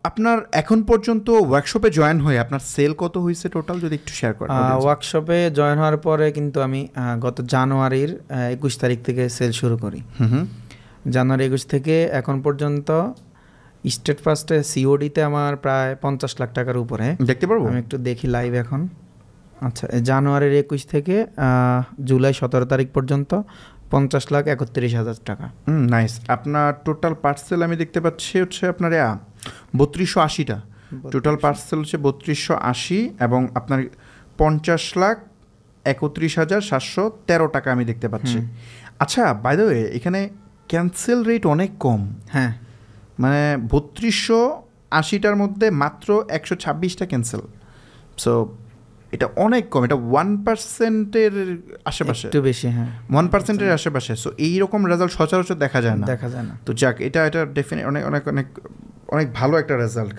আপনার এখন পর্যন্ত ওয়ার্কশপে জয়েন হয়ে আপনার সেল কত হয়েছে টোটাল, যদি একটু শেয়ার করেন। ওয়ার্কশপে জয়েন হওয়ার পরে কিন্তু আমি গত জানুয়ারির 21 তারিখ থেকে সেল শুরু করি। জানুয়ারি 21 থেকে এখন পর্যন্ত স্টেট ফার্স্টে সিওডিতে আমার প্রায় 50 লাখ টাকার উপরে। দেখতে পারবো? আমি একটু দেখি লাইভ এখন। আচ্ছা, জানুয়ারির 21 থেকে জুলাই 17 তারিখ পর্যন্ত 50,31,000 টাকা। নাইস। আপনার টোটাল পার্সেল আমি দেখতে পাচ্ছি হচ্ছে আপনার 3280টা। টোটাল পার্সেল হচ্ছে 3280 এবং আপনার 50,31,713 টাকা আমি দেখতে পাচ্ছি। আচ্ছা, বাই দ্য ওয়ে এখানে ক্যান্সেল রেট অনেক কম। হ্যাঁ, মানে 3280টার মধ্যে মাত্র 126টা ক্যান্সেল। সো এটা অনেক কম, এটা 1%-এর আশেপাশে, একটু বেশি। হ্যাঁ, 1%-এর আশেপাশে। সো এইরকম রেজাল্ট সচরাচর দেখা যায় না। দেখা যায় না। তো যাক, এটা ডেফিনেট অনেক অনেক অনেক অনেক ভালো একটা রেজাল্ট।